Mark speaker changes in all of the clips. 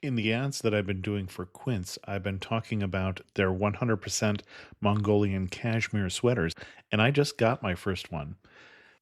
Speaker 1: In the ads that I've been doing for Quince, I've been talking about their 100% Mongolian cashmere sweaters, and I just got my first one,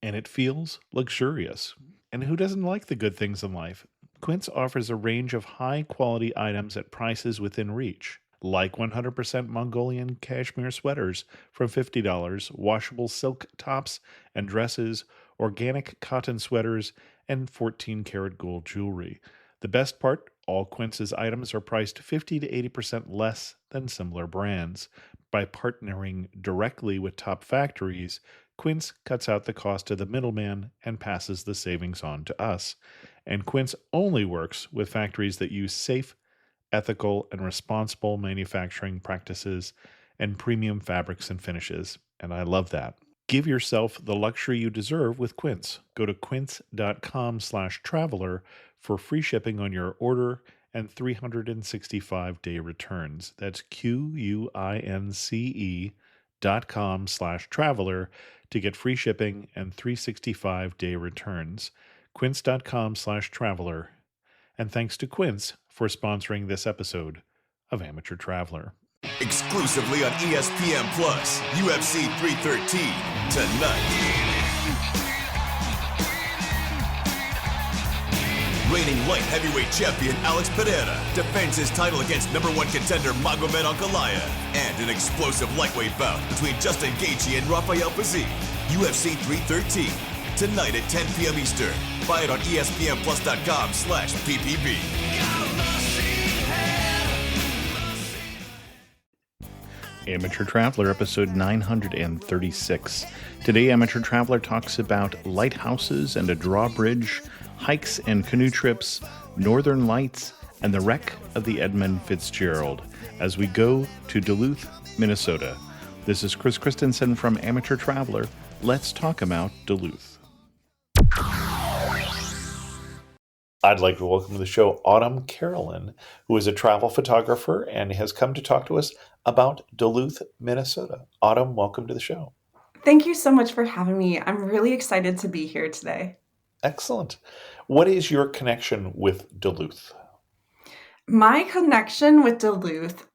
Speaker 1: and it feels luxurious. And who doesn't like the good things in life? Quince offers a range of high quality items at prices within reach, like 100% Mongolian cashmere sweaters from $50, washable silk tops and dresses, organic cotton sweaters, and 14 karat gold jewelry. The best part, all Quince's items are priced 50 to 80% less than similar brands. By partnering directly with top factories, Quince cuts out the cost of the middleman and passes the savings on to us. And Quince only works with factories that use safe, ethical, and responsible manufacturing practices and premium fabrics and finishes. And I love that. Give yourself the luxury you deserve with Quince. Go to quince.com/traveler for free shipping on your order and 365-day returns. That's QUINCE.com/traveler to get free shipping and 365-day returns. Quince.com/traveler. And thanks to Quince for sponsoring this episode of Amateur Traveler.
Speaker 2: Exclusively on ESPN Plus, UFC 313 tonight. Reigning light heavyweight champion Alex Pereira defends his title against number one contender Magomed Ankalaev, and an explosive lightweight bout between Justin Gaethje and Rafael Fiziev. UFC 313 tonight at 10 p.m. Eastern. Buy it on ESPNplus.com/PPV.
Speaker 1: Amateur Traveler, episode 936. Today, Amateur Traveler talks about lighthouses and a drawbridge, hikes and canoe trips, northern lights, and the wreck of the Edmund Fitzgerald as we go to Duluth, Minnesota. This is Chris Christensen from Amateur Traveler. Let's talk about Duluth. I'd like to welcome to the show Autumn Carolynn, who is a travel photographer and has come to talk to us about Duluth, Minnesota. Autumn, welcome to the show.
Speaker 3: Thank you so much for having me. I'm really excited to be here today.
Speaker 1: Excellent. What is your connection with Duluth?
Speaker 3: My connection with Duluth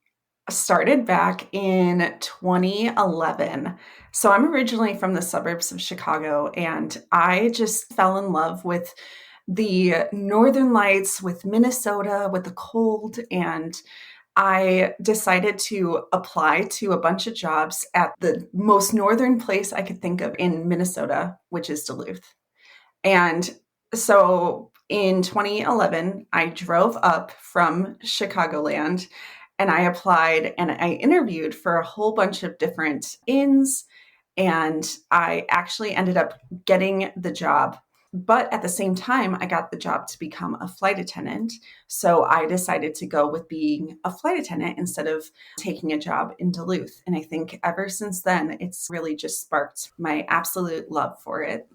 Speaker 3: started back in 2011. So I'm originally from the suburbs of Chicago, and I just fell in love with the northern lights, with Minnesota, with the cold, and I decided to apply to a bunch of jobs at the most northern place I could think of in Minnesota, which is Duluth. And so in 2011, I drove up from Chicagoland and I applied and I interviewed for a whole bunch of different inns, and I actually ended up getting the job. But at the same time, I got the job to become a flight attendant. So I decided to go with being a flight attendant instead of taking a job in Duluth. And I think ever since then, it's really just sparked my absolute love for it.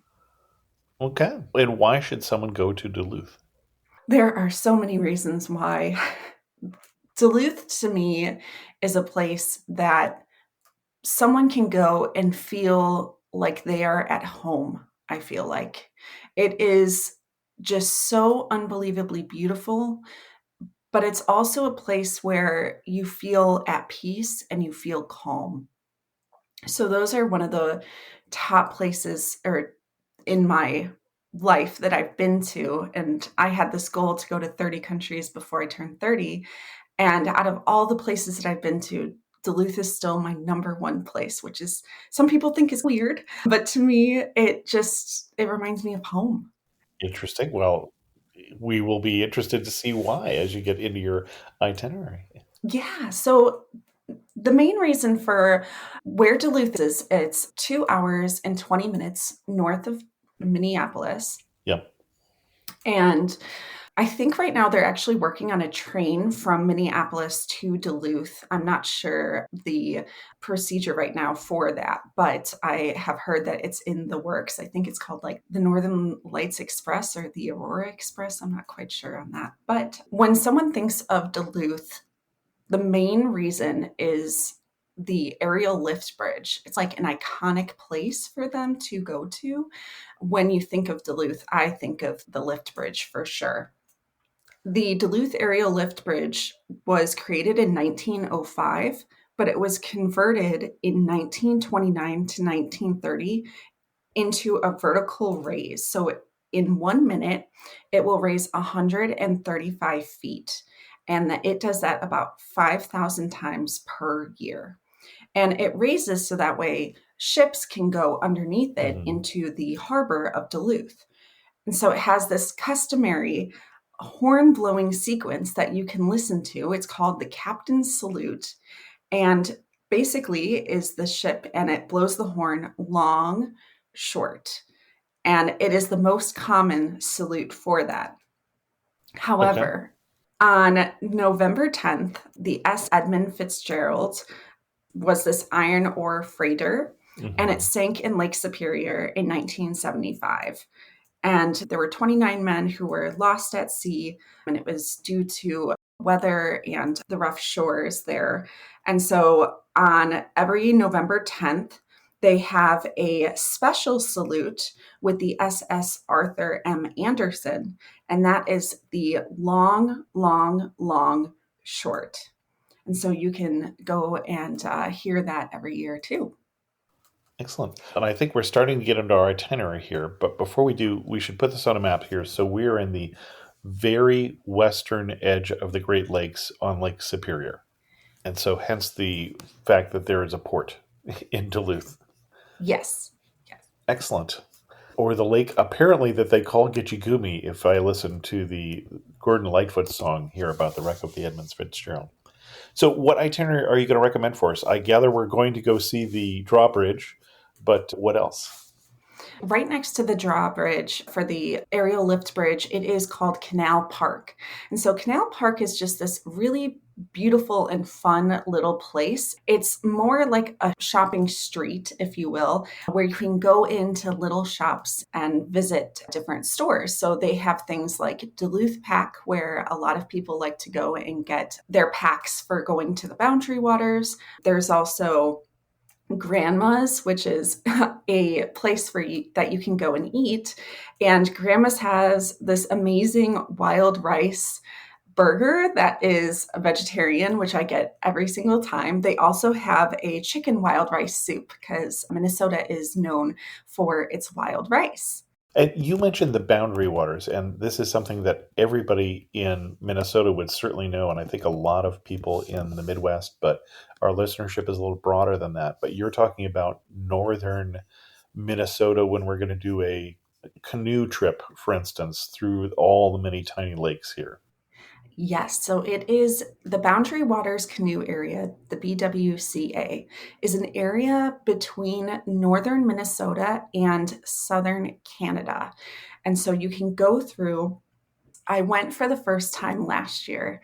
Speaker 1: Okay. And why should someone go to Duluth?
Speaker 3: There are so many reasons why. Duluth, to me, is a place that someone can go and feel like they are at home, I feel like. It is just so unbelievably beautiful, but it's also a place where you feel at peace and you feel calm. So those are one of the top places in my life that I've been to. And I had this goal to go to 30 countries before I turned 30. And out of all the places that I've been to, Duluth is still my number one place, which is, some people think is weird, but to me, it reminds me of home.
Speaker 1: Interesting. Well, we will be interested to see why as you get into your itinerary.
Speaker 3: Yeah. So the main reason for where Duluth is, it's 2 hours and 20 minutes north of Minneapolis.
Speaker 1: Yep.
Speaker 3: And I think right now they're actually working on a train from Minneapolis to Duluth. I'm not sure the procedure right now for that, but I have heard that it's in the works. I think it's called like the Northern Lights Express or the Aurora Express. I'm not quite sure on that. But when someone thinks of Duluth, the main reason is the aerial lift bridge. It's like an iconic place for them to go to. When you think of Duluth, I think of the lift bridge for sure. The Duluth Aerial Lift Bridge was created in 1905, but it was converted in 1929 to 1930 into a vertical raise. So in 1 minute, it will raise 135 feet. And it does that about 5,000 times per year. And it raises so that way ships can go underneath it
Speaker 1: Hmm.
Speaker 3: into the harbor of Duluth. And so it has this customary horn blowing sequence that you can listen to. It's called the Captain's Salute. And basically is the ship and it blows the horn long, short. And it is the most common salute for that.
Speaker 1: Okay.
Speaker 3: However, on November 10th, the S. Edmund Fitzgerald was this iron ore freighter and it
Speaker 1: Hmm.
Speaker 3: sank in Lake Superior in 1975. And there were 29 men who were lost at sea, and it was due to weather and the rough shores there. And so on every November 10th, they have a special salute with the SS Arthur M. Anderson, and that is the long, long, long, short. And so you can go and hear that every year too.
Speaker 1: Excellent. And I think we're starting to get into our itinerary here. But before we do, we should put this on a map here. So we're in the very western edge of the Great Lakes on Lake Superior. And so hence the fact that there is a port in Duluth.
Speaker 3: Yes. Yes.
Speaker 1: Excellent. Or the lake apparently that they call Gitchigumi if I listen to the Gordon Lightfoot song here about the wreck of the Edmunds Fitzgerald. So what itinerary are you going to recommend for us? I gather we're going to go see the drawbridge, but what else?
Speaker 3: Right next to the drawbridge for the aerial lift bridge, it is called Canal Park. And so Canal Park is just this really beautiful and fun little place. It's more like a shopping street, if you will, where you can go into little shops and visit different stores. So they have things like Duluth Pack, where a lot of people like to go and get their packs for going to the Boundary Waters. There's also Grandma's, which is a place for you that you can go and eat. And Grandma's has this amazing wild rice burger that is a vegetarian, which I get every single time. They also have a chicken wild rice soup because Minnesota is known for its wild rice.
Speaker 1: And you mentioned the boundary waters, and this is something that everybody in Minnesota would certainly know, and I think a lot of people in the Midwest, but our listenership is a little broader than that. But you're talking about northern Minnesota when we're going to do a canoe trip, for instance, through all the many tiny lakes here.
Speaker 3: Yes, so it is the Boundary Waters Canoe Area, the BWCA, is an area between northern Minnesota and southern Canada. And so you can go through. I went for the first time last year.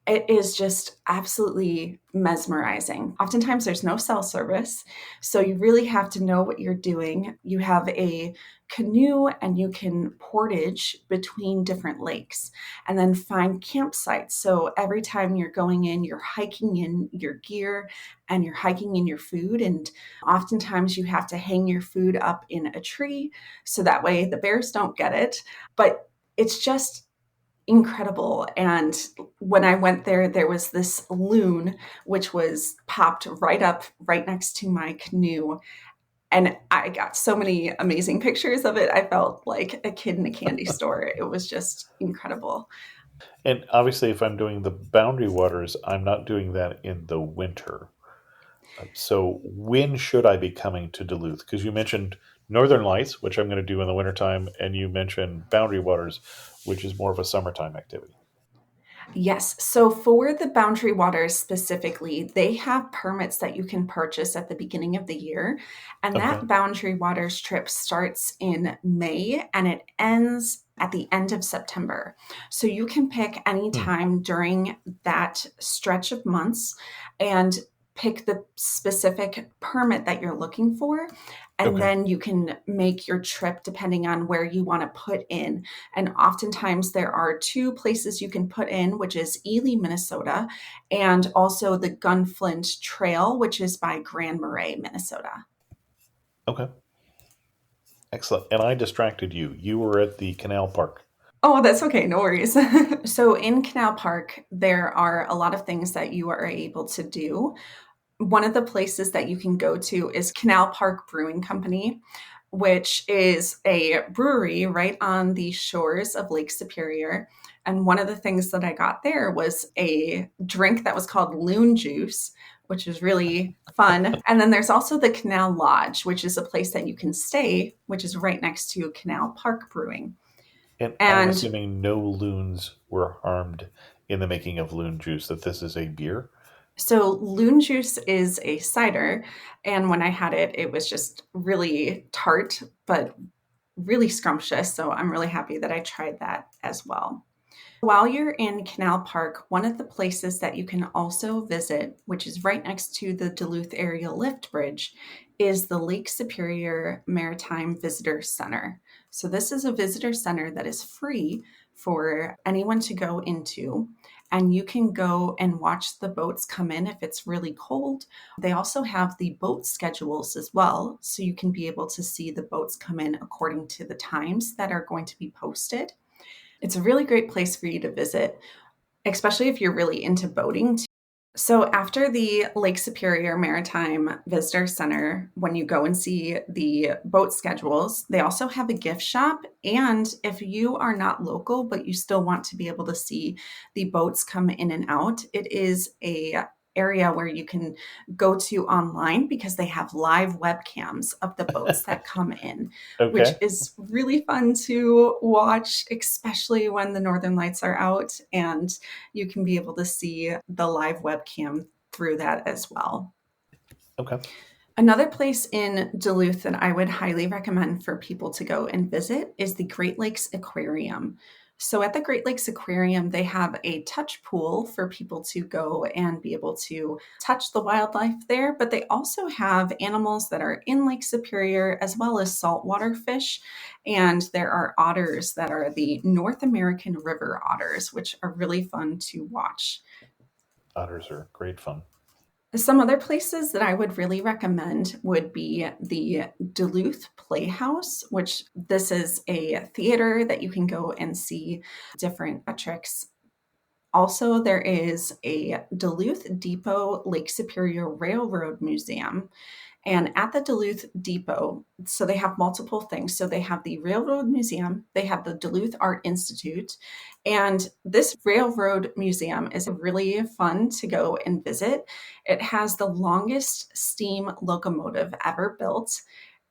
Speaker 3: It is just absolutely mesmerizing. Oftentimes, there's no cell service, so you really have to know what you're doing. You have a canoe and you can portage between different lakes and then find campsites. So every time you're going in, you're hiking in your gear and you're hiking in your food. And oftentimes, you have to hang your food up in a tree so that way the bears don't get it. But it's just incredible. And when I went there, there was this loon which was popped right up right next to my canoe. And I got so many amazing pictures of it. I felt like a kid in a candy store. It was just incredible.
Speaker 1: And obviously, if I'm doing the boundary waters, I'm not doing that in the winter. So when should I be coming to Duluth? Because you mentioned Northern Lights, which I'm going to do in the wintertime, and you mentioned Boundary Waters, which is more of a summertime activity.
Speaker 3: Yes. So for the Boundary Waters specifically, they have permits that you can purchase at the beginning of the year. And
Speaker 1: Okay.
Speaker 3: that Boundary Waters trip starts in May and it ends at the end of September. So you can pick any
Speaker 1: Hmm.
Speaker 3: time during that stretch of months and pick the specific permit that you're looking for. And
Speaker 1: Okay.
Speaker 3: then you can make your trip depending on where you want to put in. And oftentimes there are two places you can put in, which is Ely, Minnesota, and also the Gunflint Trail, which is by Grand Marais, Minnesota.
Speaker 1: Okay. Excellent. And I distracted you. You were at the canal park.
Speaker 3: Oh, that's okay. No worries. So in Canal Park, there are a lot of things that you are able to do. One of the places that you can go to is Canal Park Brewing Company, which is a brewery right on the shores of Lake Superior. And one of the things that I got there was a drink that was called loon juice, which is really fun. And then there's also the Canal Lodge, which is a place that you can stay, which is right next to Canal Park Brewing.
Speaker 1: And I'm
Speaker 3: And
Speaker 1: assuming no loons were harmed in the making of loon juice, that this is a beer.
Speaker 3: so loon juice is a cider. And when I had it, it was just really tart, but really scrumptious. So I'm really happy that I tried that as well. While you're in Canal Park, one of the places that you can also visit, which is right next to the Duluth Area Lift Bridge, is the Lake Superior Maritime Visitor Center. So, this is a visitor center that is free for anyone to go into, and you can go and watch the boats come in if it's really cold. They also have the boat schedules as well, so you can be able to see the boats come in according to the times that are going to be posted. It's a really great place for you to visit, especially if you're really into boating. So, after the Lake Superior Maritime Visitor Center, when you go and see the boat schedules, they also have a gift shop. And if you are not local, but you still want to be able to see the boats come in and out, it is a area where you can go to online because they have live webcams of the boats that come in, which
Speaker 1: Okay.
Speaker 3: is really fun to watch, especially when the northern lights are out and you can be able to see the live webcam through that as well.
Speaker 1: Okay.
Speaker 3: Another place in Duluth that I would highly recommend for people to go and visit is the Great Lakes Aquarium. So, at the Great Lakes Aquarium, they have a touch pool for people to go and be able to touch the wildlife there, but they also have animals that are in Lake Superior as well as saltwater fish. And there are otters that are the North American river otters, which are really fun to watch.
Speaker 1: Otters are great fun.
Speaker 3: Some other places that I would really recommend would be the Duluth Playhouse, which this is a theater that you can go and see different tricks. Also, there is a Duluth Depot Lake Superior Railroad Museum. And at the Duluth Depot, so they have multiple things. So they have the Railroad Museum, they have the Duluth Art Institute, and this Railroad Museum is really fun to go and visit. It has the longest steam locomotive ever built.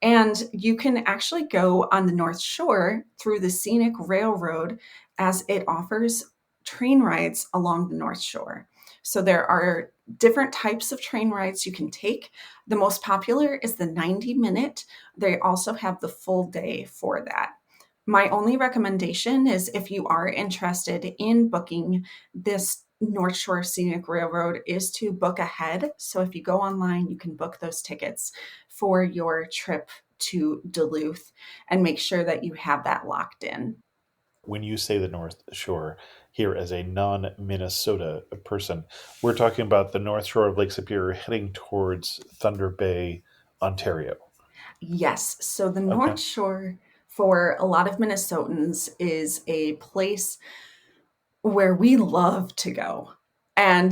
Speaker 3: And you can actually go on the North Shore through the Scenic Railroad as it offers train rides along the North Shore. So there are different types of train rides you can take. The most popular is the 90-minute. They also have the full day for that. My only recommendation is if you are interested in booking this North Shore Scenic Railroad is to book ahead. So if you go online, you can book those tickets for your trip to Duluth and make sure that you have that locked in.
Speaker 1: When you say the North Shore, here as a non Minnesota person, we're talking about the North Shore of Lake Superior heading towards Thunder Bay, Ontario.
Speaker 3: Yes. So the
Speaker 1: Okay.
Speaker 3: North Shore for a lot of Minnesotans is a place where we love to go. And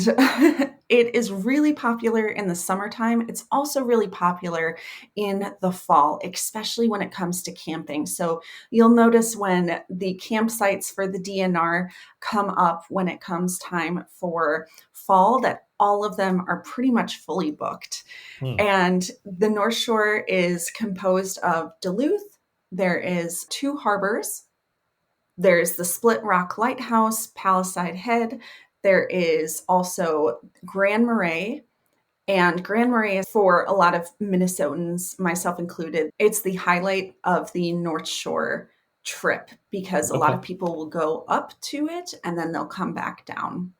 Speaker 3: it is really popular in the summertime. It's also really popular in the fall, especially when it comes to camping. So you'll notice when the campsites for the DNR come up when it comes time for fall that all of them are pretty much fully booked.
Speaker 1: Hmm.
Speaker 3: And the North Shore is composed of Duluth. There is two harbors. There's the Split Rock Lighthouse, Palisade Head. There is also Grand Marais. And Grand Marais, for a lot of Minnesotans, myself included, it's the highlight of the North Shore trip because a lot
Speaker 1: Okay.
Speaker 3: of people will go up to it and then they'll come back down.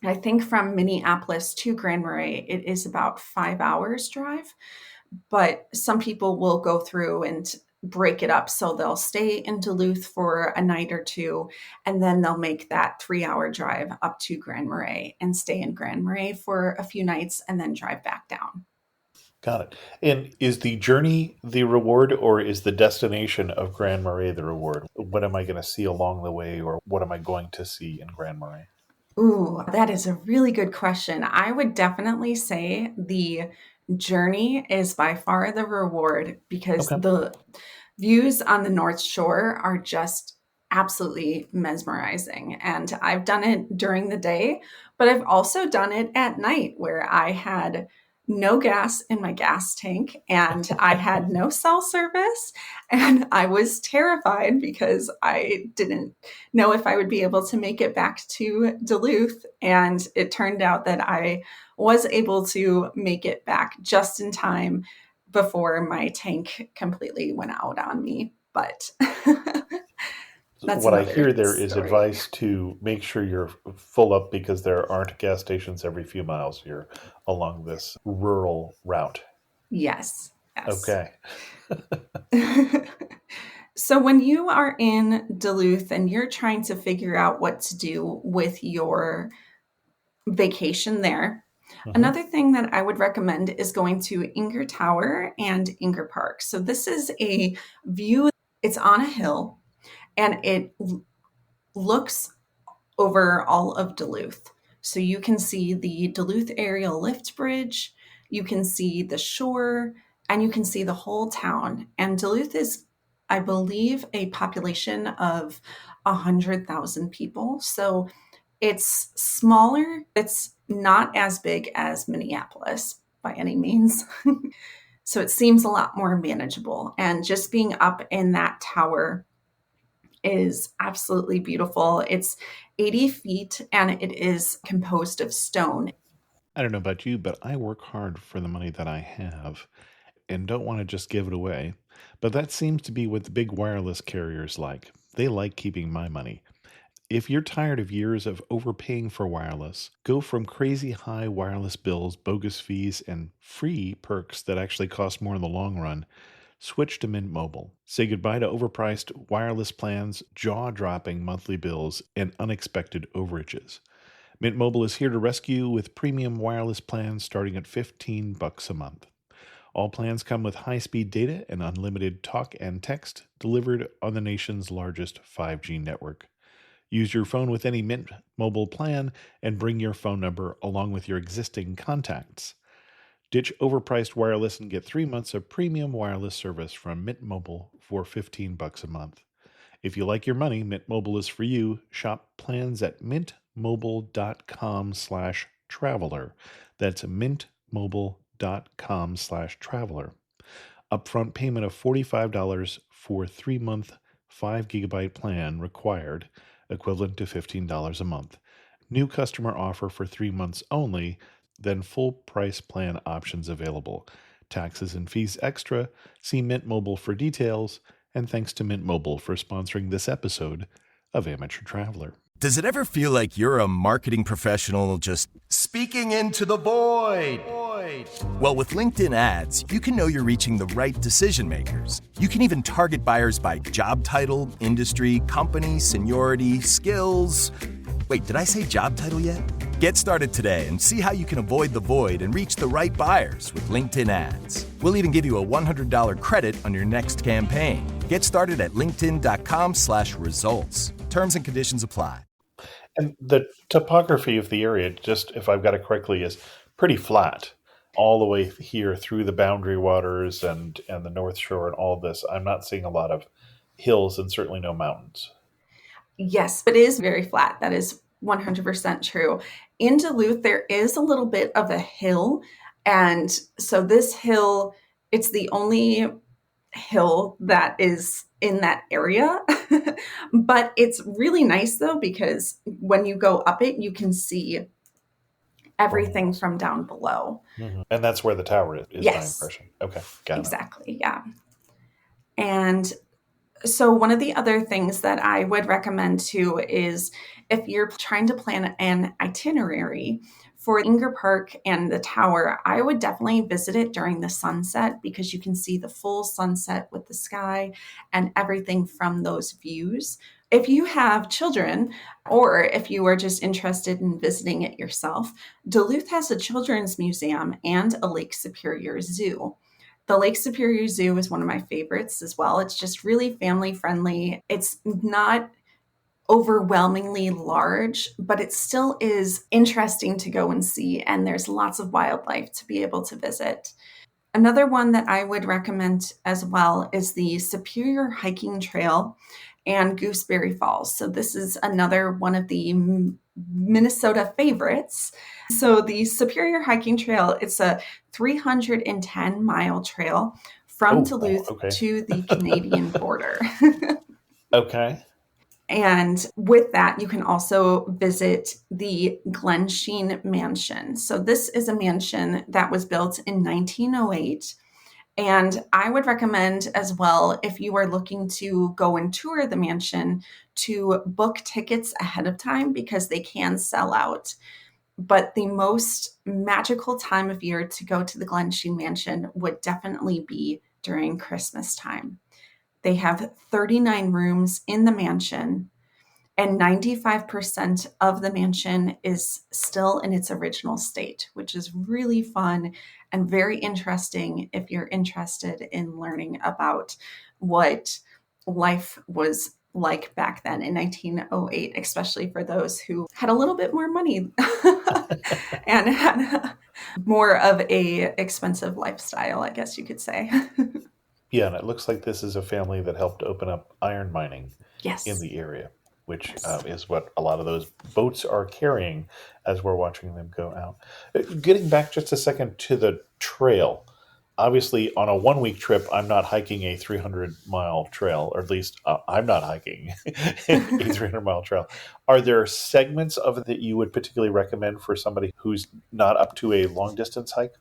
Speaker 3: I think from Minneapolis to Grand Marais, it is about 5 hours drive, but some people will go through and break it up. So they'll stay in Duluth for a night or two, and then they'll make that 3 hour drive up to Grand Marais and stay in Grand Marais for a few nights and then drive back down.
Speaker 1: Got it. And is the journey the reward, or is the destination of Grand Marais the reward? What am I going to see along the way, or what am I going to see in Grand Marais?
Speaker 3: Ooh, that is a really good question. I would definitely say the journey is by far the reward because
Speaker 1: Okay.
Speaker 3: the views on the North Shore are just absolutely mesmerizing. And I've done it during the day, but I've also done it at night where I had no gas in my gas tank and I had no cell service. And I was terrified because I didn't know if I would be able to make it back to Duluth. And it turned out that I was able to make it back just in time before my tank completely went out on me. But that's
Speaker 1: What I
Speaker 3: another
Speaker 1: hear there is
Speaker 3: story.
Speaker 1: advice to make sure you're full up because there aren't gas stations every few miles here along this rural route.
Speaker 3: Yes, yes.
Speaker 1: Okay.
Speaker 3: So when you are in Duluth and you're trying to figure out what to do with your vacation there,
Speaker 1: Hmm.
Speaker 3: another thing that I would recommend is going to Inger Tower and Inger Park. So this is a view, it's on a hill and it looks over all of Duluth. So you can see the Duluth Aerial Lift Bridge, you can see the shore, and you can see the whole town. And Duluth is, I believe, a population of 100,000 people. So it's smaller. It's not as big as Minneapolis by any means. So it seems a lot more manageable. And just being up in that tower is absolutely beautiful. It's 80 feet and it is composed of stone.
Speaker 1: I don't know about you, but I work hard for the money that I have and don't want to just give it away. But that seems to be what the big wireless carriers like. They like keeping my money. If you're tired of years of overpaying for wireless, go from crazy high wireless bills, bogus fees, and free perks that actually cost more in the long run. Switch to Mint Mobile. Say goodbye to overpriced wireless plans, jaw dropping monthly bills, and unexpected overages. Mint Mobile is here to rescue you with premium wireless plans starting at $15 a month. All plans come with high speed data and unlimited talk and text delivered on the nation's largest 5G network. Use your phone with any Mint Mobile plan and bring your phone number along with your existing contacts. Ditch overpriced wireless and get 3 months of premium wireless service from Mint Mobile for $15 a month. If you like your money, Mint Mobile is for you. Shop plans at mintmobile.com/traveler. That's mintmobile.com/traveler. Upfront payment of $45 for 3-month 5 gigabyte plan required, equivalent to $15 a month. New customer offer for 3 months only, then full price plan options available. Taxes and fees extra. See Mint Mobile for details. And thanks to Mint Mobile for sponsoring this episode of Amateur Traveler.
Speaker 2: Does it ever feel like you're a marketing professional just speaking into the void? Well, with LinkedIn ads, you can know you're reaching the right decision makers. You can even target buyers by job title, industry, company, seniority, skills. Wait, did I say job title yet? Get started today and see how you can avoid the void and reach the right buyers with LinkedIn ads. We'll even give you a $100 credit on your next campaign. Get started at linkedin.com/results. Terms and conditions apply.
Speaker 1: And the topography of the area, just if I've got it correctly, is pretty flat all the way here through the boundary waters and the North Shore and all this. I'm not seeing a lot of hills and certainly no mountains.
Speaker 3: Yes, it is very flat. That is 100% true. In Duluth, there is a little bit of a hill. And so this hill, it's the only hill that is in that area. But it's really nice though, because when you go up it, you can see everything from down below.
Speaker 1: Mm-hmm. And that's where the tower is my
Speaker 3: Yes,
Speaker 1: impression. Okay, got it.
Speaker 3: exactly. Yeah. And So, one of the other things that I would recommend too is if you're trying to plan an itinerary for Inger Park and the tower, I would definitely visit it during the sunset because you can see the full sunset with the sky and everything from those views. If you have children, or if you are just interested in visiting it yourself, Duluth has a children's museum and a Lake Superior Zoo. The Lake Superior Zoo is one of my favorites as well. It's just really family friendly. It's not overwhelmingly large, but it still is interesting to go and see. And there's lots of wildlife to be able to visit. Another one that I would recommend as well is the Superior Hiking Trail and Gooseberry Falls. So this is another one of the Minnesota favorites. So the Superior Hiking Trail, it's a 310-mile trail from
Speaker 1: Oh, wow.
Speaker 3: Duluth
Speaker 1: Okay.
Speaker 3: to the Canadian border.
Speaker 1: Okay.
Speaker 3: And with that, you can also visit the Glensheen Mansion. So this is a mansion that was built in 1908. And I would recommend as well, if you are looking to go and tour the mansion, to book tickets ahead of time because they can sell out. But the most magical time of year to go to the Glensheen Mansion would definitely be during Christmas time. They have 39 rooms in the mansion, and 95% of the mansion is still in its original state, which is really fun and very interesting if you're interested in learning about what life was like back then in 1908, especially for those who had a little bit more money and had more of a expensive lifestyle, I guess you could say.
Speaker 1: Yeah, and it looks like this is a family that helped open up iron mining in
Speaker 3: Yes.
Speaker 1: the area, which
Speaker 3: Yes.
Speaker 1: is what a lot of those boats are carrying as we're watching them go out. Getting back just a second to the trail. Obviously, on a 1 week trip, I'm not hiking a 300-mile trail, or at least I'm not hiking a 300-mile trail. Are there segments of it that you would particularly recommend for somebody who's not up to a long distance hike?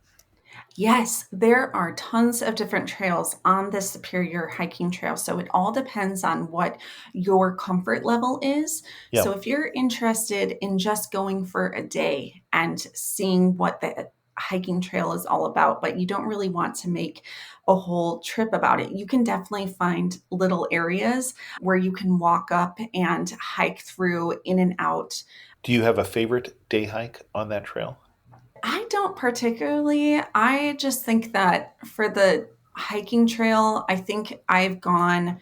Speaker 3: Yes, there are tons of different trails on the Superior Hiking Trail. So it all depends on what your comfort level is.
Speaker 1: Yeah.
Speaker 3: So if you're interested in just going for a day and seeing what the hiking trail is all about, but you don't really want to make a whole trip about it, you can definitely find little areas where you can walk up and hike through in and out.
Speaker 1: Do you have a favorite day hike on that trail?
Speaker 3: I don't particularly. I just think that for the hiking trail, I think I've gone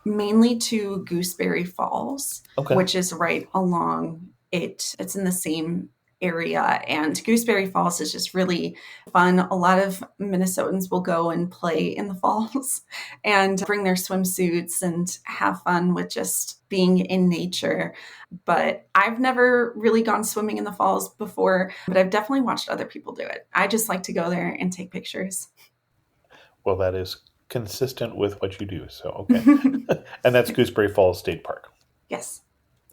Speaker 3: mainly to Gooseberry Falls,
Speaker 1: Okay.
Speaker 3: which is right along it. It's in the same area. And Gooseberry Falls is just really fun. A lot of Minnesotans will go and play in the falls and bring their swimsuits and have fun with just being in nature. But I've never really gone swimming in the falls before, but I've definitely watched other people do it. I just like to go there and take pictures.
Speaker 1: Well, that is consistent with what you do. So, okay. And that's Gooseberry Falls State Park.
Speaker 3: Yes.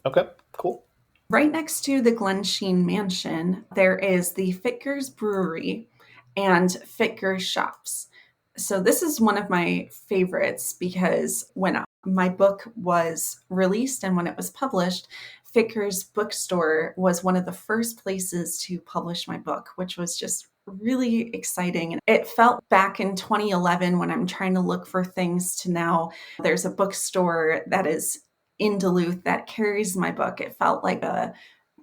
Speaker 1: Okay, cool.
Speaker 3: Right next to the Glensheen Mansion, there is the Fitger's Brewery and Fitger's Shops. So, this is one of my favorites because when my book was released and when it was published, Fitger's Bookstore was one of the first places to publish my book, which was just really exciting. And it felt back in 2011 when I'm trying to look for things to now, there's a bookstore that is in Duluth that carries my book. It felt like a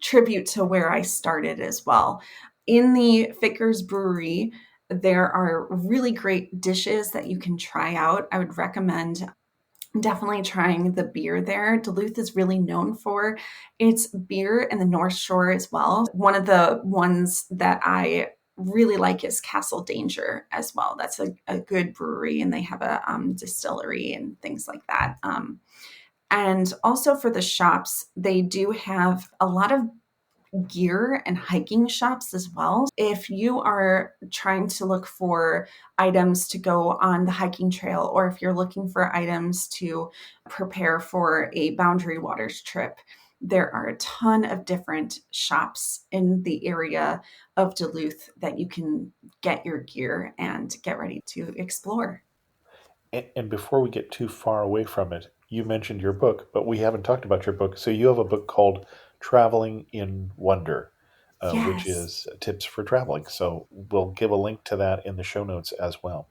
Speaker 3: tribute to where I started as well. In the Fitger's Brewery, there are really great dishes that you can try out. I would recommend definitely trying the beer there. Duluth is really known for its beer and the North Shore as well. One of the ones that I really like is Castle Danger as well. That's a good brewery and they have a distillery and things like that. And also for the shops, they do have a lot of gear and hiking shops as well. If you are trying to look for items to go on the hiking trail, or if you're looking for items to prepare for a Boundary Waters trip, there are a ton of different shops in the area of Duluth that you can get your gear and get ready to explore.
Speaker 1: And before we get too far away from it, you mentioned your book, but we haven't talked about your book. So you have a book called Traveling in Wonder, which
Speaker 3: Yes.
Speaker 1: is tips for traveling. So we'll give a link to that in the show notes as well.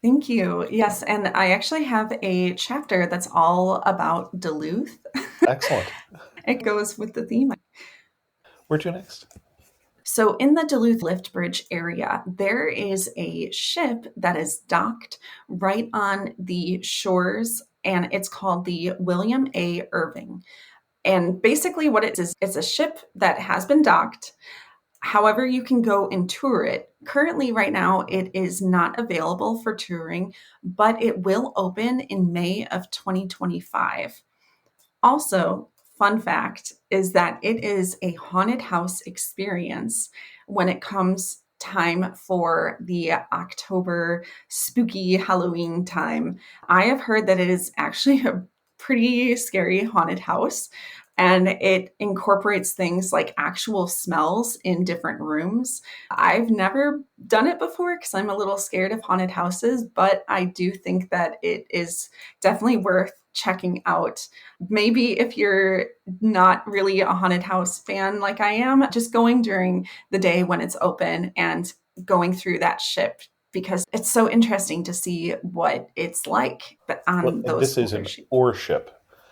Speaker 3: Thank you. Yes. And I actually have a chapter that's all about Duluth.
Speaker 1: Excellent.
Speaker 3: It goes with the theme.
Speaker 1: Where to next?
Speaker 3: So, in the Duluth Lift Bridge area, there is a ship that is docked right on the shores, and it's called the William A. Irving. And basically, what it is, it's a ship that has been docked. However, you can go and tour it. Currently, right now, it is not available for touring, but it will open in May of 2025. Also, fun fact is that it is a haunted house experience when it comes time for the October spooky Halloween time. I have heard that it is actually a pretty scary haunted house, and it incorporates things like actual smells in different rooms. I've never done it before because I'm a little scared of haunted houses, but I do think that it is definitely worth checking out. Maybe if you're not really a haunted house fan like I am, just going during the day when it's open and going through that ship, because it's so interesting to see what it's like
Speaker 1: Well,
Speaker 3: on
Speaker 1: and
Speaker 3: those
Speaker 1: this is
Speaker 3: older
Speaker 1: an
Speaker 3: ships.
Speaker 1: ore ship,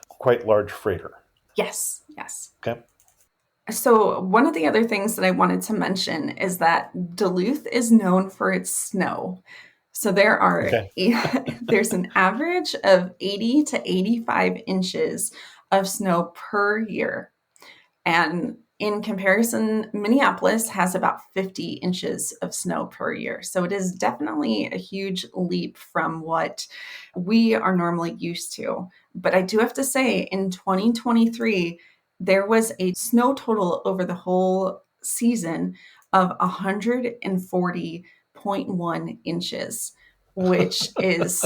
Speaker 1: quite large freighter.
Speaker 3: Yes, yes.
Speaker 1: Okay.
Speaker 3: So, one of the other things that I wanted to mention is that Duluth is known for its snow. So
Speaker 1: Okay.
Speaker 3: there's an average of 80 to 85 inches of snow per year. And in comparison, Minneapolis has about 50 inches of snow per year. So it is definitely a huge leap from what we are normally used to. But I do have to say, in 2023, there was a snow total over the whole season of 140.1 inches, which is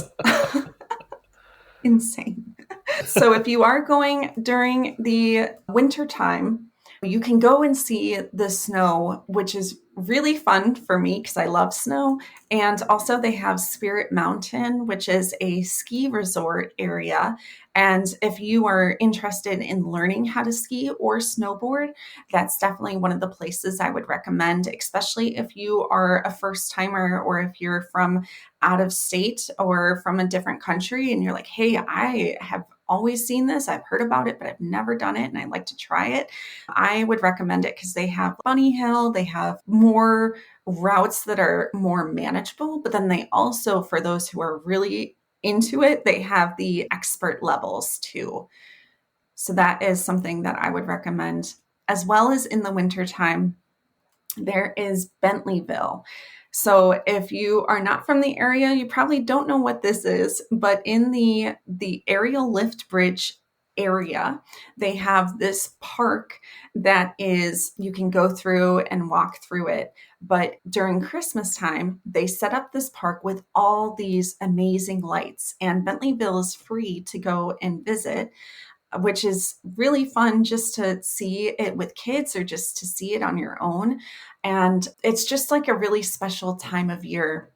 Speaker 3: insane. So if you are going during the winter time, you can go and see the snow, which is really fun for me because I love snow. And also they have Spirit Mountain, which is a ski resort area. And if you are interested in learning how to ski or snowboard, that's definitely one of the places I would recommend, especially if you are a first timer or if you're from out of state or from a different country and you're like, hey, I have always seen this. I've heard about it, but I've never done it and I'd like to try it. I would recommend it because they have Bunny Hill, they have more routes that are more manageable, but then they also, for those who are really into it, they have the expert levels too. So that is something that I would recommend. As well as in the wintertime, there is Bentleyville. So if you are not from the area, you probably don't know what this is, but in the aerial lift bridge area, they have this park that is, you can go through and walk through it. But during Christmas time, they set up this park with all these amazing lights, and Bentleyville is free to go and visit, which is really fun just to see it with kids or just to see it on your own. And it's just like a really special time of year.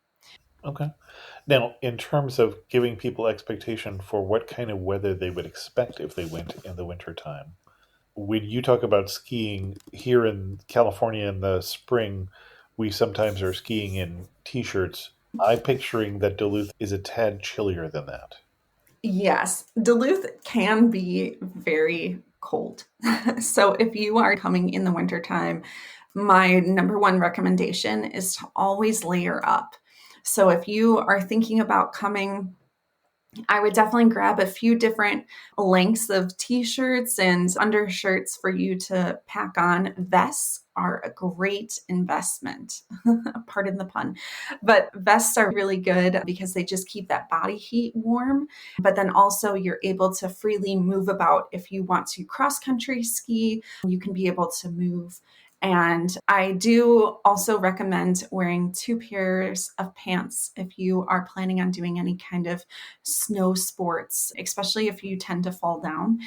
Speaker 1: Okay. Now, in terms of giving people expectation for what kind of weather they would expect if they went in the wintertime, when you talk about skiing here in California in the spring, we sometimes are skiing in t shirts. I'm picturing that Duluth is a tad chillier than that.
Speaker 3: Yes, Duluth can be very cold. So if you are coming in the wintertime, my number one recommendation is to always layer up. So if you are thinking about coming, I would definitely grab a few different lengths of t-shirts and undershirts for you to pack on. Vests are a great investment. Pardon the pun. But vests are really good because they just keep that body heat warm. But then also you're able to freely move about. If you want to cross country ski, you can be able to move. And I do also recommend wearing two pairs of pants if you are planning on doing any kind of snow sports, especially if you tend to fall down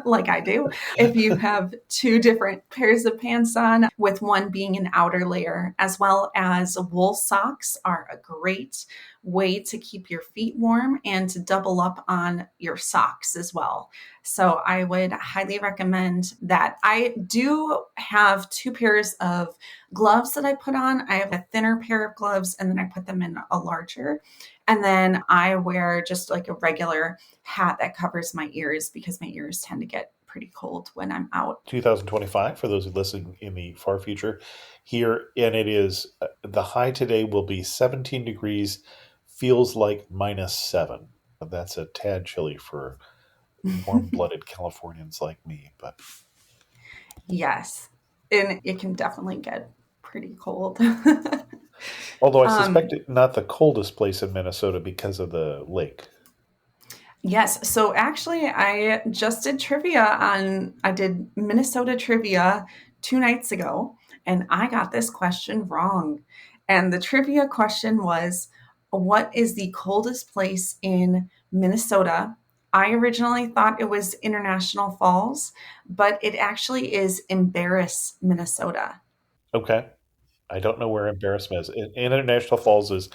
Speaker 3: like I do. If you have two different pairs of pants on, with one being an outer layer, as well as wool socks are a great way to keep your feet warm and to double up on your socks as well. So I would highly recommend that. I do have 2 pairs of gloves that I put on. I have a thinner pair of gloves and then I put them in a larger. And then I wear just like a regular hat that covers my ears because my ears tend to get pretty cold when I'm out.
Speaker 1: 2025, for those who listen in the far future here, and it is the high today will be 17 degrees, feels like -7. That's a tad chilly for warm-blooded Californians like me, but
Speaker 3: Yes. And it can definitely get pretty cold.
Speaker 1: although I
Speaker 3: um,
Speaker 1: suspect it not the coldest place in Minnesota because of the lake.
Speaker 3: yes. So actually, I just did I did Minnesota trivia 2 nights ago, and I got this question wrong. And the trivia question was, what is the coldest place in Minnesota? I originally thought it was International Falls, but it actually is Embarrass, Minnesota.
Speaker 1: Okay. I don't know where Embarrassment is. International Falls is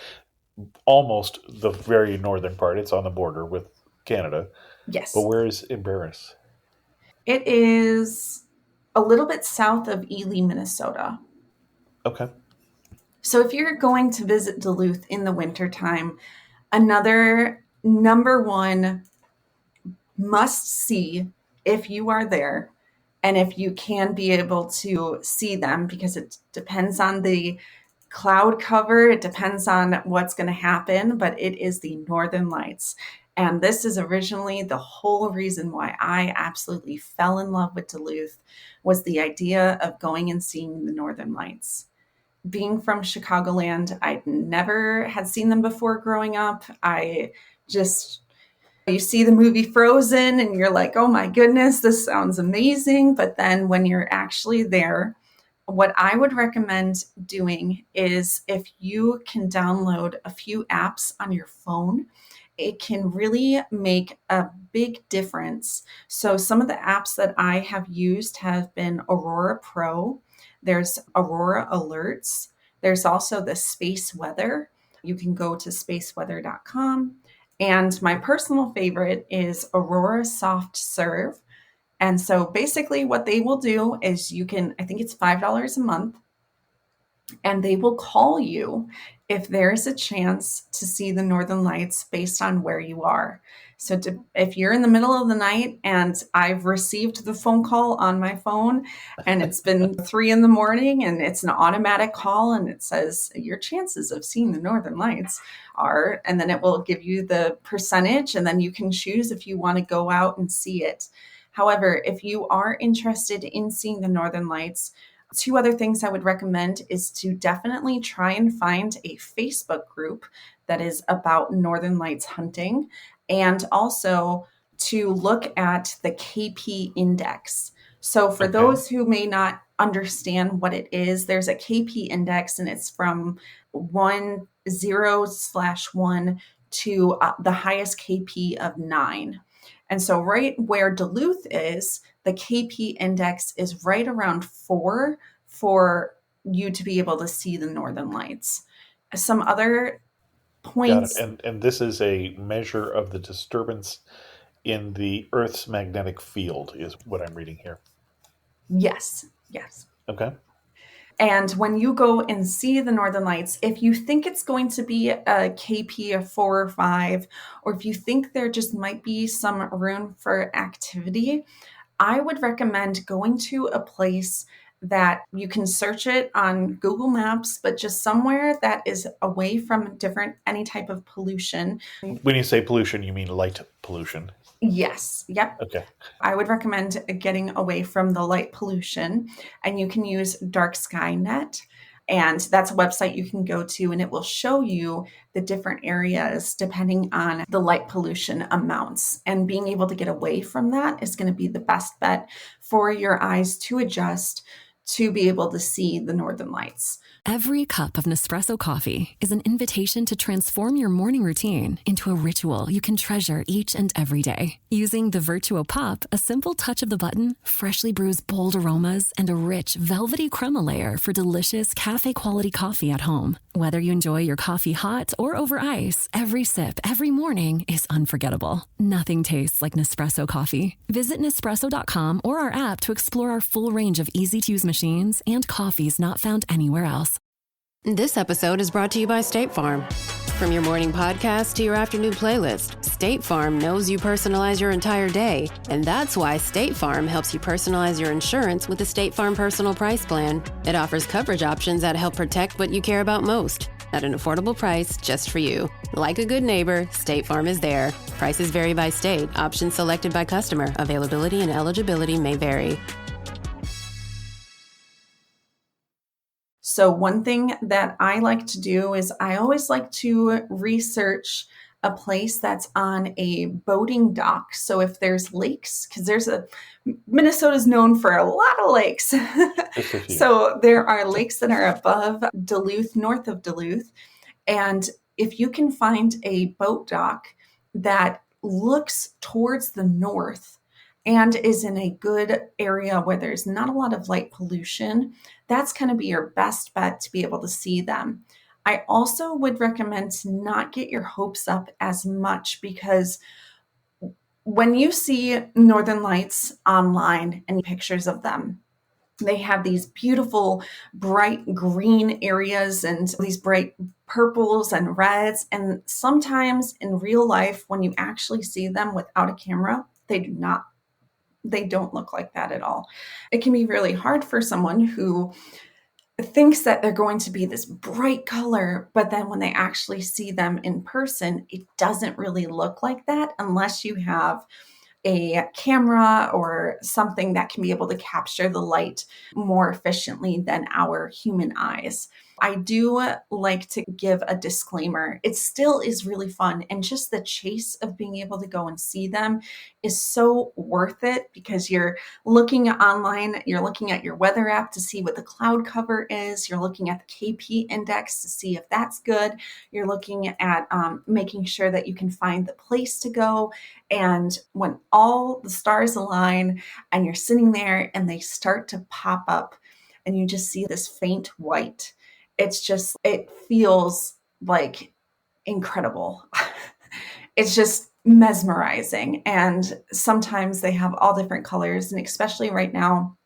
Speaker 1: almost the very northern part. It's on the border with Canada. But
Speaker 3: Yes.
Speaker 1: where is Embarrass?
Speaker 3: It is a little bit south of Ely, Minnesota.
Speaker 1: Okay.
Speaker 3: So if you're going to visit Duluth in the wintertime, another number one must see if you are there and if you can be able to see them, because it depends on the cloud cover, it depends on what's going to happen, but it is the Northern Lights. And this is originally the whole reason why I absolutely fell in love with Duluth, was the idea of going and seeing the Northern Lights. Being from Chicagoland, I never had seen them before growing up. I just, you see the movie Frozen and you're like, oh my goodness, this sounds amazing. But then when you're actually there, what I would recommend doing is, if you can download a few apps on your phone, it can really make a big difference. So some of the apps that I have used have been Aurora Pro. There's Aurora Alerts. There's also the Space Weather. You can go to spaceweather.com. And my personal favorite is Aurora Soft Serve. And so basically, what they will do is, you can, I think it's $5 a month, and they will call you if there's a chance to see the Northern Lights based on where you are. So if you're in the middle of the night and I've received the phone call on my phone and it's been 3 in the morning and it's an automatic call and it says your chances of seeing the Northern Lights are, and then it will give you the percentage, and then you can choose if you want to go out and see it. However, if you are interested in seeing the Northern Lights, 2 other things I would recommend is to definitely try and find a Facebook group that is about Northern Lights hunting, and also to look at the KP index. So for
Speaker 1: Okay.
Speaker 3: those who may not understand what it is, there's a KP index and it's from 1 to the highest KP of 9. And so right where Duluth is, the KP index is right around 4 for you to be able to see the Northern Lights. Some other
Speaker 1: Got it.
Speaker 3: points,
Speaker 1: And this is a measure of the disturbance in the Earth's magnetic field, is what I'm reading here.
Speaker 3: yes, yes.
Speaker 1: Okay.
Speaker 3: And when you go and see the Northern Lights, if you think it's going to be a KP of 4 or 5, or if you think there just might be some room for activity, I would recommend going to a place that you can search it on Google Maps, but just somewhere that is away from any type of pollution.
Speaker 1: When you say pollution, you mean light pollution.
Speaker 3: Yes, yep.
Speaker 1: Okay.
Speaker 3: I would recommend getting away from the light pollution, and you can use Dark Sky Net. And that's a website you can go to, and it will show you the different areas depending on the light pollution amounts. And being able to get away from that is going to be the best bet for your eyes to adjust to be able to see the Northern Lights.
Speaker 4: Every cup of Nespresso coffee is an invitation to transform your morning routine into a ritual you can treasure each and every day. Using the Virtuo Pop, a simple touch of the button freshly brews bold aromas and a rich, velvety crema layer for delicious cafe-quality coffee at home. Whether you enjoy your coffee hot or over ice, every sip, every morning is unforgettable. Nothing tastes like Nespresso coffee. Visit Nespresso.com or our app to explore our full range of easy-to-use machines and coffees not found anywhere else.
Speaker 5: This episode is brought to you by State Farm. From your morning podcast to your afternoon playlist, State Farm knows you personalize your entire day, and that's why State Farm helps you personalize your insurance with the State Farm Personal Price Plan. It offers coverage options that help protect what you care about most at an affordable price just for you. Like a good neighbor, State Farm is there. Prices vary by state. Options selected by customer. Availability and eligibility may vary.
Speaker 3: So one thing that I like to do is I always like to research a place that's on a boating dock. So if there's lakes, because Minnesota's known for a lot of lakes. So there are lakes that are above Duluth, north of Duluth. And if you can find a boat dock that looks towards the north and is in a good area where there's not a lot of light pollution, that's going to be your best bet to be able to see them. I also would recommend to not get your hopes up as much, because when you see Northern Lights online and pictures of them, they have these beautiful bright green areas and these bright purples and reds. And sometimes in real life, when you actually see them without a camera, they don't look like that at all. It can be really hard for someone who thinks that they're going to be this bright color, but then when they actually see them in person, it doesn't really look like that unless you have a camera or something that can be able to capture the light more efficiently than our human eyes. I do like to give a disclaimer. It still is really fun. And just the chase of being able to go and see them is so worth it, because you're looking online, you're looking at your weather app to see what the cloud cover is. You're looking at the KP index to see if that's good. You're looking at making sure that you can find the place to go. And when all the stars align and you're sitting there and they start to pop up and you just see this faint white, it feels like incredible. It's just mesmerizing. And sometimes they have all different colors. And especially right now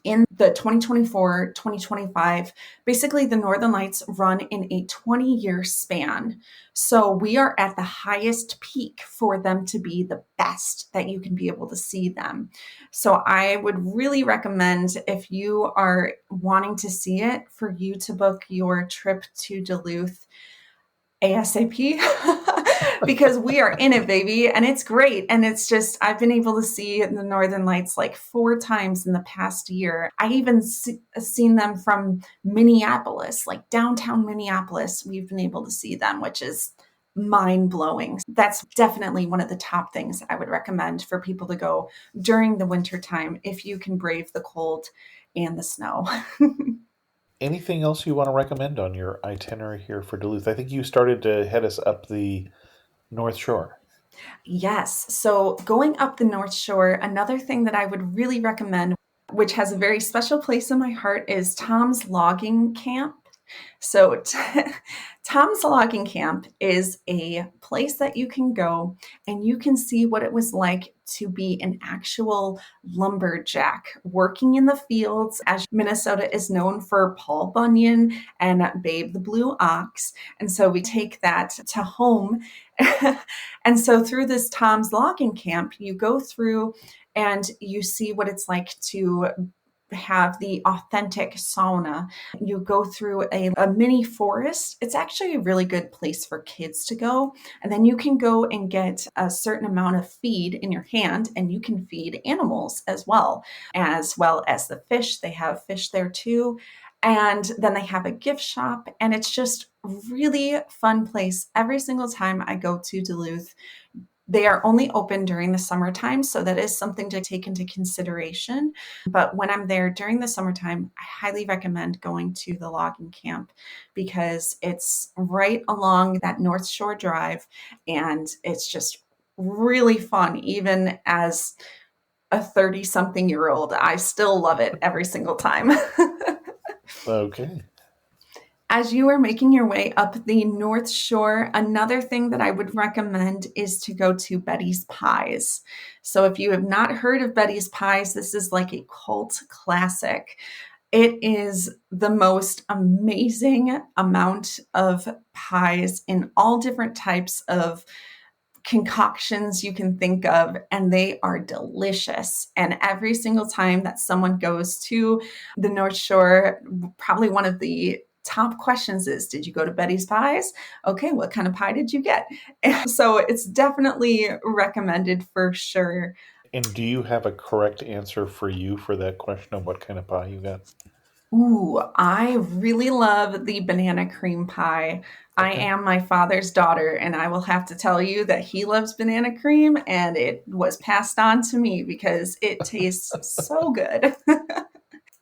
Speaker 3: in the 2024-2025, basically the Northern Lights run in a 20-year span. So we are at the highest peak for them to be the best that you can be able to see them. So I would really recommend, if you are wanting to see it, for you to book your trip to Duluth ASAP because we are in it, baby. And it's great. And it's just, I've been able to see the Northern Lights like 4 times in the past year. I even seen them from Minneapolis, like downtown Minneapolis. We've been able to see them, which is mind blowing. That's definitely one of the top things I would recommend for people to go during the winter time, if you can brave the cold and the snow.
Speaker 1: Anything else you want to recommend on your itinerary here for Duluth? I think you started to head us up the North Shore.
Speaker 3: Yes. So going up the North Shore, another thing that I would really recommend, which has a very special place in my heart, is Tom's Logging Camp. So Tom's Logging Camp is a place that you can go and you can see what it was like to be an actual lumberjack working in the fields, as Minnesota is known for Paul Bunyan and Babe the Blue Ox. And so we take that to home. And so through this Tom's Logging Camp, you go through and you see what it's like to have the authentic sauna. You go through a mini forest. It's actually a really good place for kids to go. And then you can go and get a certain amount of feed in your hand, and you can feed animals as well as the fish. They have fish there too. And then they have a gift shop, and it's just really fun place. Every single time I go to Duluth, They are only open during the summertime, so that is something to take into consideration. But when I'm there during the summertime, I highly recommend going to the logging camp because it's right along that North Shore Drive, and it's just really fun. Even as a 30-something-year-old, I still love it every single time.
Speaker 1: Okay.
Speaker 3: As you are making your way up the North Shore, another thing that I would recommend is to go to Betty's Pies. So if you have not heard of Betty's Pies, this is like a cult classic. It is the most amazing amount of pies in all different types of concoctions you can think of, and they are delicious. And every single time that someone goes to the North Shore, probably one of the top questions is, did you go to Betty's Pies? Okay, what kind of pie did you get? And so it's definitely recommended for sure.
Speaker 1: And do you have a correct answer for you for that question of what kind of pie you got?
Speaker 3: Ooh, I really love the banana cream pie. I
Speaker 1: Okay.
Speaker 3: am my father's daughter, and I will have to tell you that he loves banana cream, and it was passed on to me because it tastes so good.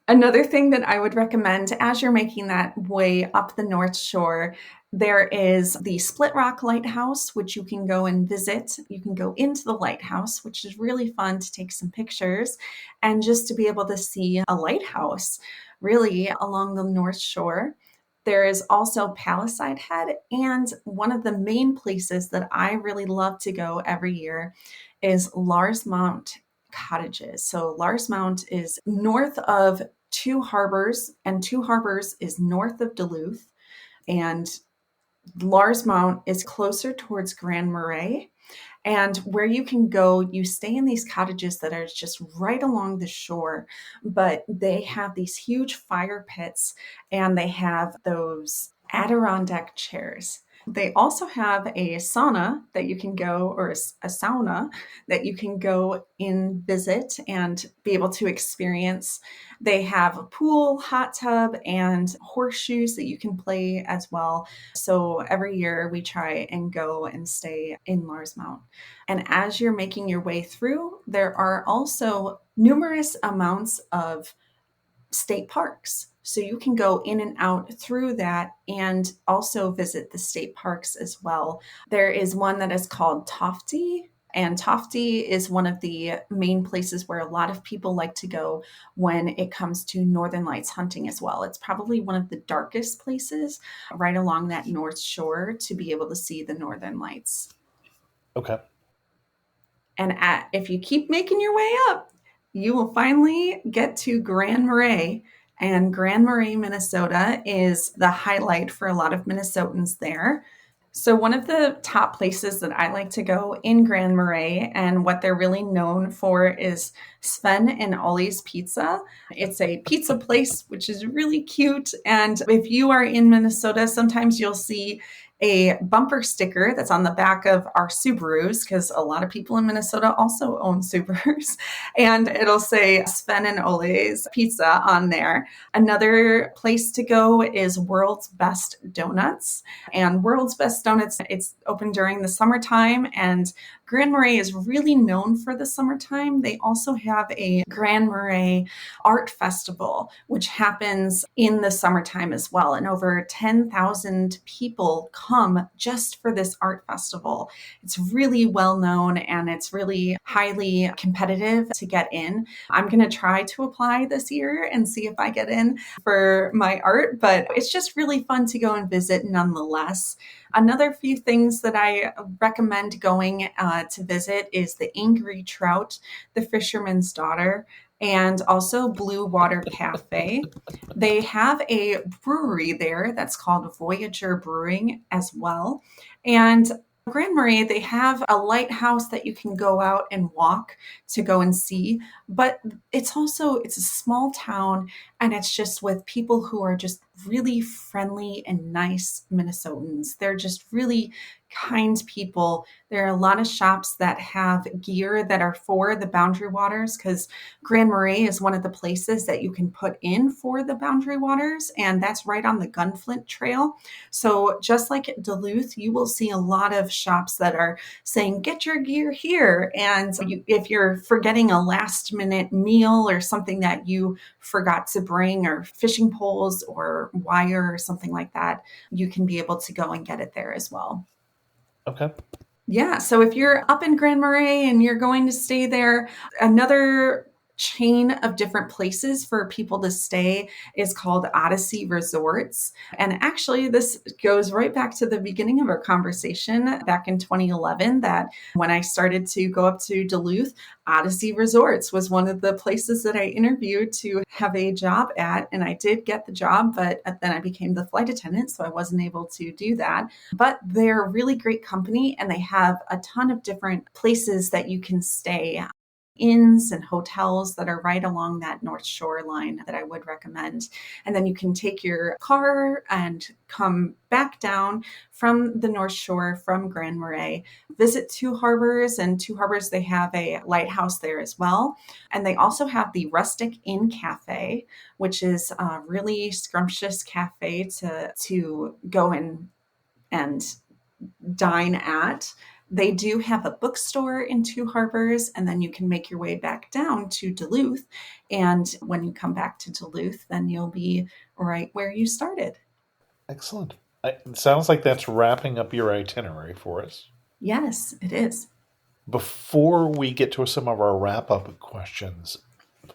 Speaker 3: Another thing that I would recommend as you're making that way up the North Shore, there is the Split Rock Lighthouse, which you can go and visit. You can go into the lighthouse, which is really fun to take some pictures and just to be able to see a lighthouse really along the North Shore. There is also Palisade Head, and one of the main places that I really love to go every year is Larsmount Cottages. So Larsmount is north of Two Harbors, and Two Harbors is north of Duluth, and Larsmount is closer towards Grand Marais. And where you can go, you stay in these cottages that are just right along the shore, but they have these huge fire pits and they have those Adirondack chairs. They also have a sauna that you can go, or a sauna that you can go in, visit, and be able to experience. They have a pool, hot tub, and horseshoes that you can play as well. So every year we try and go and stay in Larsmount. And as you're making your way through, there are also numerous amounts of state parks. So you can go in and out through that and also visit the state parks as well. There is one that is called Tofty. And Tofty is one of the main places where a lot of people like to go when it comes to Northern Lights hunting as well. It's probably one of the darkest places right along that North Shore to be able to see the Northern Lights.
Speaker 1: Okay.
Speaker 3: And if you keep making your way up, you will finally get to Grand Marais. And Grand Marais, Minnesota is the highlight for a lot of Minnesotans there. So one of the top places that I like to go in Grand Marais, and what they're really known for, is Sven and Ollie's Pizza. It's a pizza place, which is really cute. And if you are in Minnesota, sometimes you'll see a bumper sticker that's on the back of our Subarus, because a lot of people in Minnesota also own Subarus, and it'll say Sven and Ole's Pizza on there. Another place to go is World's Best Donuts, and World's Best Donuts, it's open during the summertime, and Grand Marais is really known for the summertime. They also have a Grand Marais Art Festival, which happens in the summertime as well. And over 10,000 people come just for this art festival. It's really well known and it's really highly competitive to get in. I'm going to try to apply this year and see if I get in for my art, but it's just really fun to go and visit nonetheless. Another few things that I recommend going to visit is the Angry Trout, the Fisherman's Daughter, and also Blue Water Cafe. They have a brewery there that's called Voyager Brewing as well. And Grand Marais, they have a lighthouse that you can go out and walk to go and see, but it's a small town, and it's just with people who are just really friendly and nice Minnesotans. They're just really kind people. There are a lot of shops that have gear that are for the Boundary Waters, because Grand Marais is one of the places that you can put in for the Boundary Waters, and that's right on the Gunflint Trail. So just like at Duluth, you will see a lot of shops that are saying, get your gear here. And if you're forgetting a last minute meal or something that you forgot to bring, or fishing poles or wire or something like that, you can be able to go and get it there as well.
Speaker 1: Okay.
Speaker 3: Yeah. So if you're up in Grand Marais and you're going to stay there, another chain of different places for people to stay is called Odyssey Resorts. And actually, this goes right back to the beginning of our conversation back in 2011, that when I started to go up to Duluth, Odyssey Resorts was one of the places that I interviewed to have a job at. And I did get the job, but then I became the flight attendant, so I wasn't able to do that. But they're a really great company, and they have a ton of different places that you can stay, inns and hotels that are right along that North Shore line that I would recommend. And then you can take your car and come back down from the North Shore, from Grand Marais, visit Two Harbors. And Two Harbors, they have a lighthouse there as well. And they also have the Rustic Inn Cafe, which is a really scrumptious cafe to go in and dine at. They do have a bookstore in Two Harbors, and then you can make your way back down to Duluth. And when you come back to Duluth, then you'll be right where you started.
Speaker 1: Excellent. It sounds like that's wrapping up your itinerary for us.
Speaker 3: Yes, it is.
Speaker 1: Before we get to some of our wrap-up questions,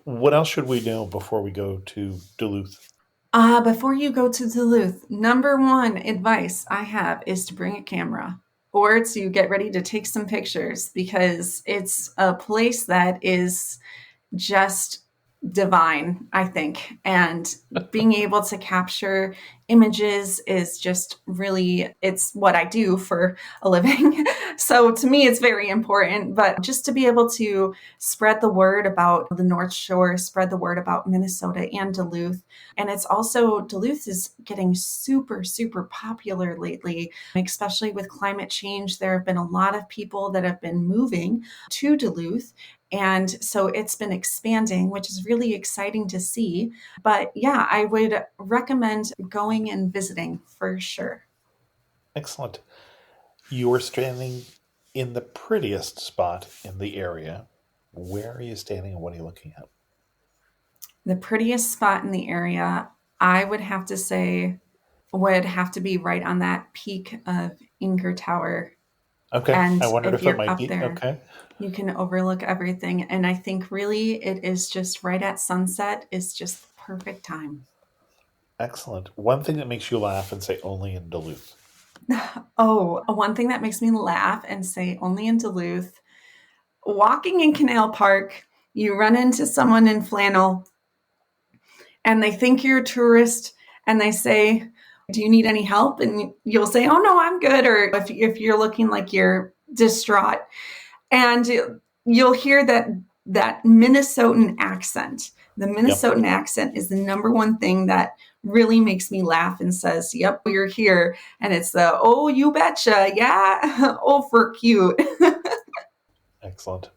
Speaker 1: what else should we know before we go to Duluth?
Speaker 3: Before you go to Duluth, number one advice I have is to bring a camera, or to get ready to take some pictures, because it's a place that is just divine, I think. And being able to capture images is just really, it's what I do for a living. So to me, it's very important. But just to be able to spread the word about the North Shore, spread the word about Minnesota and Duluth. And it's also, Duluth is getting super, super popular lately, especially with climate change. There have been a lot of people that have been moving to Duluth. And so it's been expanding, which is really exciting to see. But yeah, I would recommend going and visiting for sure.
Speaker 1: Excellent. You are standing in the prettiest spot in the area. Where are you standing and what are you looking at?
Speaker 3: The prettiest spot in the area, I would have to say, would have to be right on that peak of Inger Tower.
Speaker 1: Okay.
Speaker 3: And
Speaker 1: I wondered
Speaker 3: if
Speaker 1: if that
Speaker 3: you're
Speaker 1: might
Speaker 3: up
Speaker 1: be.
Speaker 3: there,
Speaker 1: Okay.
Speaker 3: you can overlook everything. And I think really it is just right at sunset is just the perfect time.
Speaker 1: Excellent. One thing that makes you laugh and say only in Duluth.
Speaker 3: Oh, one thing that makes me laugh and say only in Duluth, walking in Canal Park, you run into someone in flannel and they think you're a tourist and they say, do you need any help? And you'll say, oh no, I'm good. Or if you're looking like you're distraught, and you'll hear that Minnesotan accent. The Minnesotan accent is the number one thing that really makes me laugh and says, yep, you're here. And it's the, oh, you betcha. Yeah. Oh, for cute.
Speaker 1: Excellent.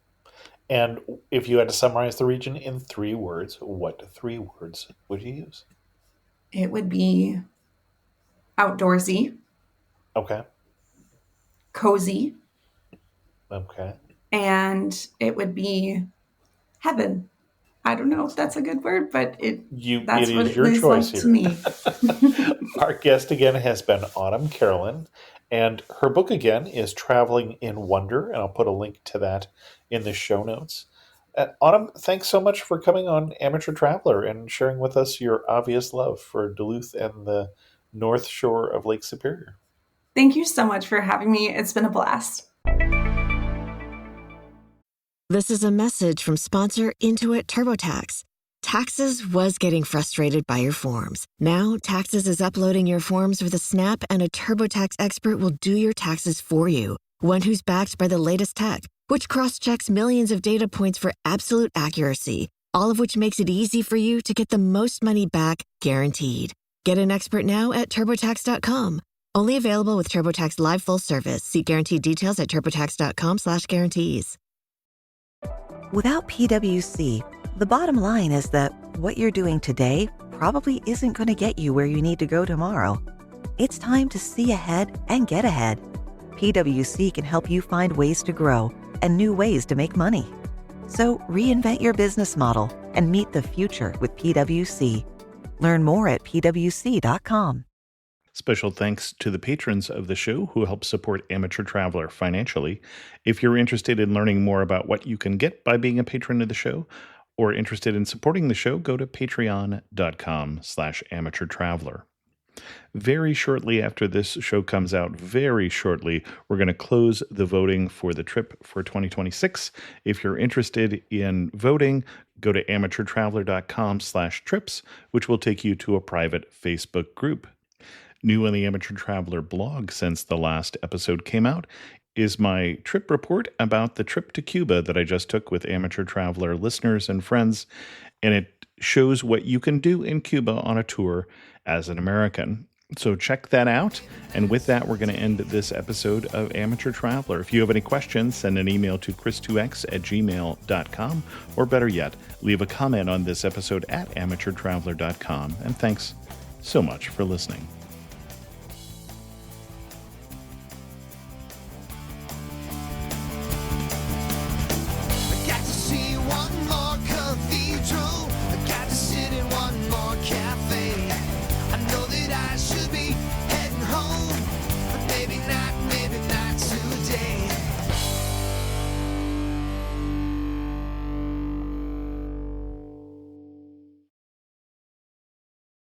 Speaker 1: And if you had to summarize the region in 3 words, what 3 words would you use?
Speaker 3: It would be outdoorsy,
Speaker 1: Okay.
Speaker 3: cozy,
Speaker 1: Okay.
Speaker 3: and it would be heaven. I don't know if that's a good word, but that's
Speaker 1: it
Speaker 3: what
Speaker 1: is
Speaker 3: it
Speaker 1: your
Speaker 3: is
Speaker 1: choice
Speaker 3: like
Speaker 1: here.
Speaker 3: to me.
Speaker 1: Our guest again has been Autumn Carolynn, and her book again is Traveling in Wonder, and I'll put a link to that in the show notes. Autumn, thanks so much for coming on Amateur Traveler and sharing with us your obvious love for Duluth and the North Shore of Lake Superior.
Speaker 3: Thank you so much for having me. It's been a blast.
Speaker 6: This is a message from sponsor Intuit TurboTax. Taxes was getting frustrated by your forms. Now, Taxes is uploading your forms with a snap, and a TurboTax expert will do your taxes for you. One who's backed by the latest tech, which cross-checks millions of data points for absolute accuracy, all of which makes it easy for you to get the most money back guaranteed. Get an expert now at TurboTax.com. Only available with TurboTax Live Full Service. See guaranteed details at TurboTax.com/guarantees.
Speaker 7: Without PwC, the bottom line is that what you're doing today probably isn't going to get you where you need to go tomorrow. It's time to see ahead and get ahead. PwC can help you find ways to grow and new ways to make money. So reinvent your business model and meet the future with PwC. Learn more at pwc.com.
Speaker 1: Special thanks to the patrons of the show who help support Amateur Traveler financially. If you're interested in learning more about what you can get by being a patron of the show, or interested in supporting the show, go to patreon.com/amateurtraveler. Very shortly after this show comes out, very shortly, we're going to close the voting for the trip for 2026. If you're interested in voting, go to amateurtraveler.com/trips, which will take you to a private Facebook group. New on the Amateur Traveler blog since the last episode came out is my trip report about the trip to Cuba that I just took with Amateur Traveler listeners and friends, and it shows what you can do in Cuba on a tour as an American. So check that out, and with that, we're going to end this episode of Amateur Traveler. If you have any questions, send an email to chris2x@gmail.com, or better yet, leave a comment on this episode at amateurtraveler.com, and thanks so much for listening.